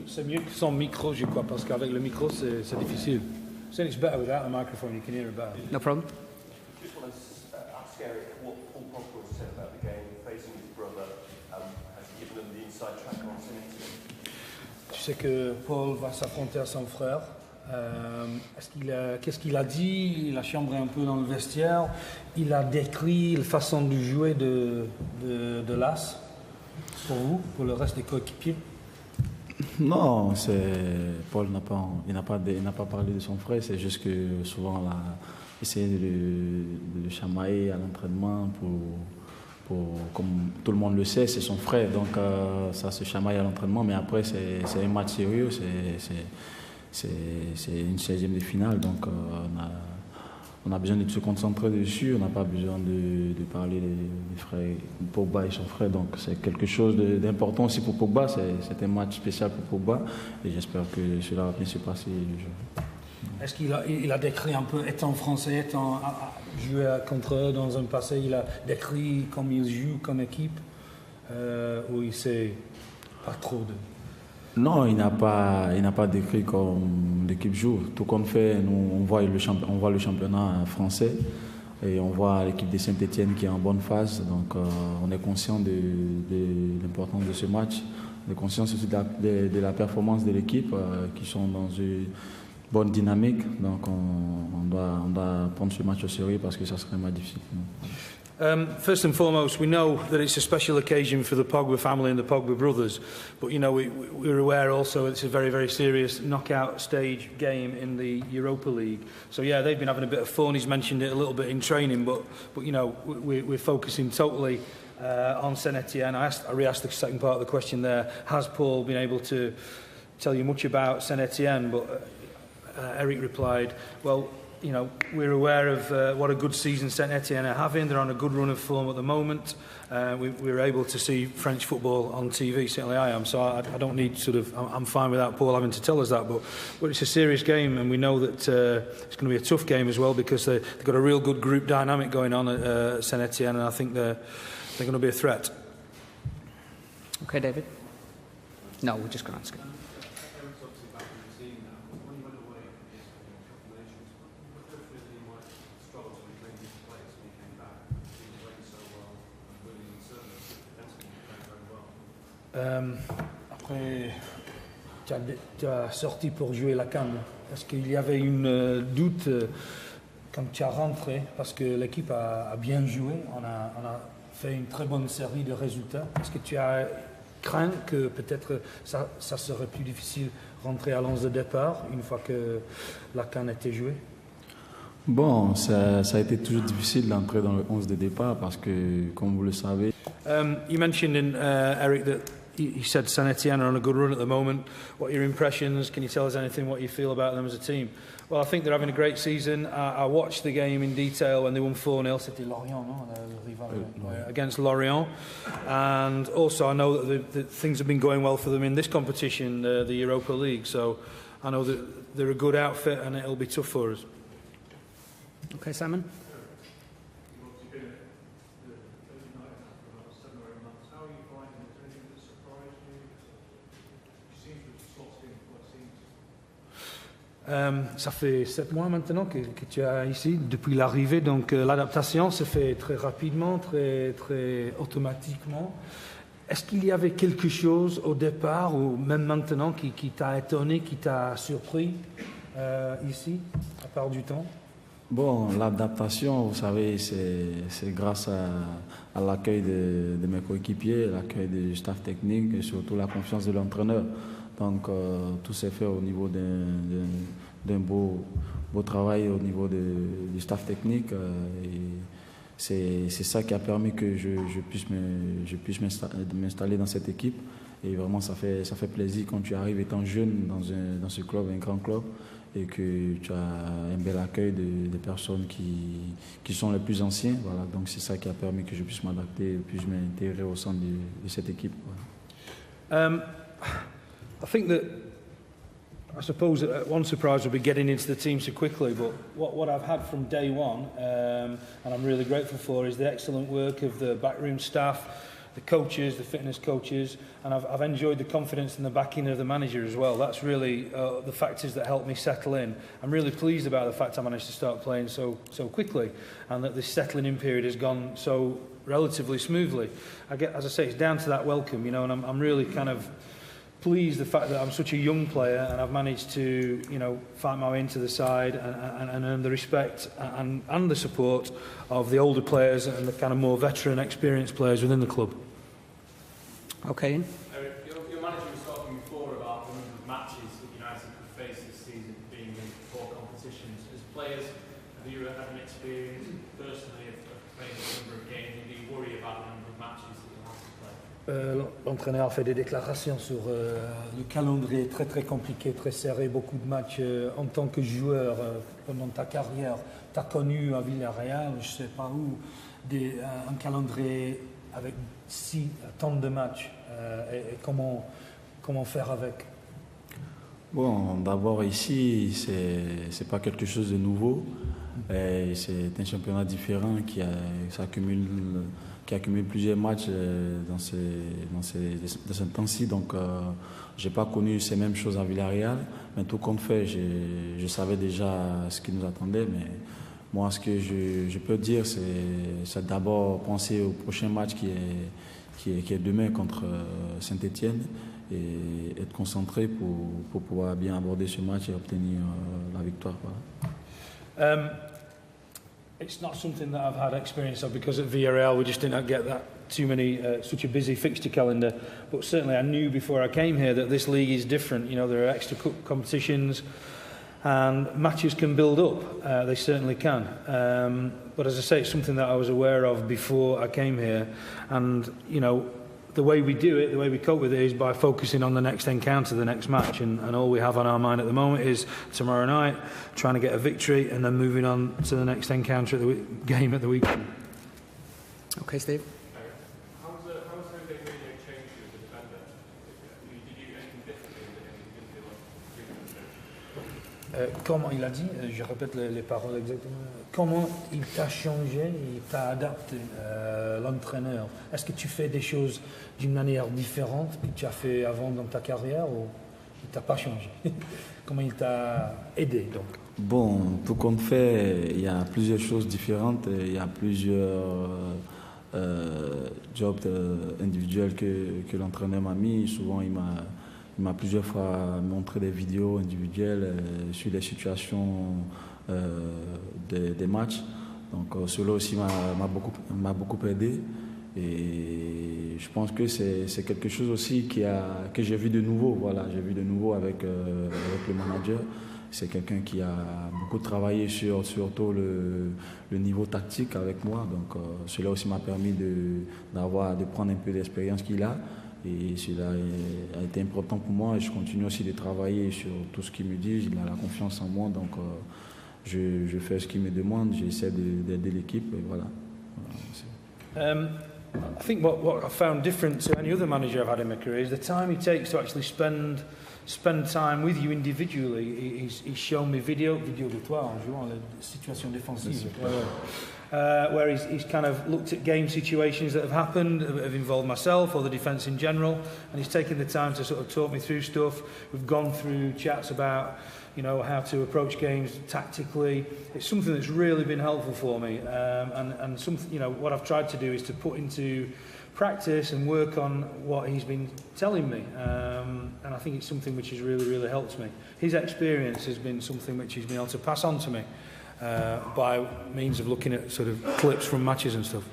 C'est mieux que sans micro, je crois, parce qu'avec le micro, c'est difficile. I think it's better without a microphone, you can hear it better. No problem. Just want to ask Eric what Paul Pogba has said about the game, facing his brother, has given him the inside track on Zenit. Tu sais que Paul va s'affronter à son frère. Qu'est-ce qu'il a dit? Il a chambré un peu dans le vestiaire. Il a décrit la façon de jouer de l'As pour vous, pour le reste des coéquipiers. Non, Paul n'a pas parlé de son frère. C'est juste que souvent on a essayé de le chamailler à l'entraînement comme tout le monde le sait, c'est son frère. Donc ça se chamaille à l'entraînement, mais après c'est un match sérieux. C'est une 16e de finale, donc on a besoin de se concentrer dessus, on n'a pas besoin de parler des frères Pogba et son frère, donc c'est quelque chose d'important aussi pour Pogba, c'est un match spécial pour Pogba et j'espère que cela va bien se passer. Est-ce qu'il a décrit un peu, étant français, joué contre eux dans un passé, il a décrit comme ils jouent comme équipe, ou il sait pas trop de... Non, il n'a pas décrit comme l'équipe joue. Tout qu'on fait, nous, on voit le championnat français et on voit l'équipe de Saint-Etienne qui est en bonne phase. Donc on est conscient de l'importance de ce match. On est conscient aussi de la performance de l'équipe qui sont dans une bonne dynamique. Donc on doit prendre ce match au sérieux parce que ça serait un match difficile. First and foremost, we know that it's a special occasion for the Pogba family and the Pogba brothers, but you know we're aware also it's a very, very serious knockout stage game in the Europa League. So yeah, they've been having a bit of fun. He's mentioned it a little bit in training, but you know we're focusing totally on Saint-Etienne. I re-asked the second part of the question there. Has Paul been able to tell you much about Saint-Etienne? But Eric replied, well, you know, we're aware of what a good season Saint-Etienne are having. They're on a good run of form at the moment. We're able to see French football on TV. Certainly I am. So I don't need I'm fine without Paul having to tell us that. But it's a serious game, and we know that it's going to be a tough game as well because they've got a real good group dynamic going on at Saint-Etienne, and I think they're going to be a threat. Okay, David? No, we're just going to ask it. Après, tu as sorti pour jouer la CAN. Est-ce qu'il y avait une doute quand tu as rentré? Parce que l'équipe a bien joué, on a fait une très bonne série de résultats. Est-ce que tu as craint que peut-être ça serait plus difficile rentrer à l'11 de départ une fois que la CAN était jouée? Bon, ça a été toujours difficile d'entrer dans le 11 de départ parce que, comme vous le savez... You mentioned Eric, that he said Saint-Etienne are on a good run at the moment. What are your impressions? Can you tell us anything what you feel about them as a team? Well, I think they're having a great season. I watched the game in detail when they won 4-0. C'était Lorient, no? Le rival, against Lorient. And also I know that things have been going well for them in this competition, the Europa League. So I know that they're a good outfit and it'll be tough for us. Okay, Simon? Ça fait 7 mois maintenant que tu es ici, depuis l'arrivée, donc l'adaptation se fait très rapidement, très, très automatiquement. Est-ce qu'il y avait quelque chose au départ, ou même maintenant, qui t'a étonné, qui t'a surpris ici, à part du temps? Bon, l'adaptation, vous savez, c'est grâce à l'accueil de mes coéquipiers, l'accueil du staff technique et surtout la confiance de l'entraîneur. Donc tout s'est fait au niveau d'un beau travail au niveau du staff technique. Et c'est ça qui a permis que je puisse m'installer dans cette équipe. Et vraiment, ça fait plaisir quand tu arrives étant jeune dans ce club, un grand club, et que tu as un bel accueil des personnes qui sont les plus anciens. Voilà. Donc c'est ça qui a permis que je puisse m'adapter et puisse m'intégrer au sein de cette équipe. Voilà. I think that, I suppose one surprise will be getting into the team so quickly, but what I've had from day one, and I'm really grateful for, is the excellent work of the backroom staff, the coaches, the fitness coaches, and I've enjoyed the confidence and the backing of the manager as well. That's really the factors that helped me settle in. I'm really pleased about the fact I managed to start playing so quickly, and that this settling in period has gone so relatively smoothly. As I say, it's down to that welcome, you know, and I'm really kind of pleased the fact that I'm such a young player and I've managed to, you know, fight my way into the side and earn the respect and the support of the older players and the kind of more veteran, experienced players within the club. Okay, Ian? Your manager was talking before about the number of matches that United could face this season being in 4 competitions. As players, have you had an experience personally of playing a number of games, and do you worry about the number of matches that you'll have to play? L'entraîneur a fait des déclarations sur le calendrier très compliqué, très serré, beaucoup de matchs en tant que joueur pendant ta carrière. Tu as connu à Villarreal, je ne sais pas où, un calendrier avec tant de matchs et comment faire avec? Bon, d'abord ici, c'est pas quelque chose de nouveau. Et c'est un championnat différent qui accumule plusieurs matchs dans ce temps-ci. Donc, j'ai pas connu ces mêmes choses à Villarreal. Mais tout compte fait, je savais déjà ce qui nous attendait. Mais moi, ce que je peux dire, c'est d'abord penser au prochain match qui est demain contre Saint-Etienne et être concentré pour pouvoir bien aborder ce match et obtenir la victoire. Voilà. It's not something that I've had experience of because at Villarreal we just didn't get that too many, such a busy fixture calendar. But certainly I knew before I came here that this league is different. You know, there are extra competitions and matches can build up. They certainly can. But as I say, it's something that I was aware of before I came here. And, you know, the way we do it, the way we cope with it is by focusing on the next encounter, the next match, and all we have on our mind at the moment is tomorrow night, trying to get a victory and then moving on to the next encounter at the game at the weekend. Okay, Steve? How has Jose Mourinho changed you as a defender? Did you do anything differently in the game that you didn't feel like? Comment il a dit, je répète les paroles exactement, comment il t'a changé, il t'a adapté, l'entraîneur? Est-ce que tu fais des choses d'une manière différente que tu as fait avant dans ta carrière ou il t'a pas changé? Comment il t'a aidé donc? Bon, tout compte fait, il y a plusieurs choses différentes, il y a plusieurs jobs individuels que l'entraîneur m'a mis. Souvent, il m'a plusieurs fois montré des vidéos individuelles sur des situations des matchs. Donc cela aussi m'a beaucoup aidé. Et je pense que c'est quelque chose aussi que j'ai vu de nouveau. Voilà, j'ai vu de nouveau avec le manager. C'est quelqu'un qui a beaucoup travaillé surtout le niveau tactique avec moi. Donc cela aussi m'a permis de prendre un peu d'expérience qu'il a. Et cela a été important pour moi et je continue aussi de travailler sur tout ce qu'il me dit. Il a la confiance en moi, donc je fais ce qu'il me demande, j'essaie d'aider l'équipe et voilà. I think what I found different to any other manager I've had in my career is the time he takes to actually spend time with you individually. He's shown me vidéo de toi en jouant les situations défensives. Where he's kind of looked at game situations that have happened, have involved myself or the defence in general, and he's taken the time to sort of talk me through stuff. We've gone through chats about, you know, how to approach games tactically. It's something that's really been helpful for me, and something, you know, what I've tried to do is to put into practice and work on what he's been telling me, and I think it's something which has really helped me. His experience has been something which he's been able to pass on to me by means of looking at sort of clips from matches and stuff.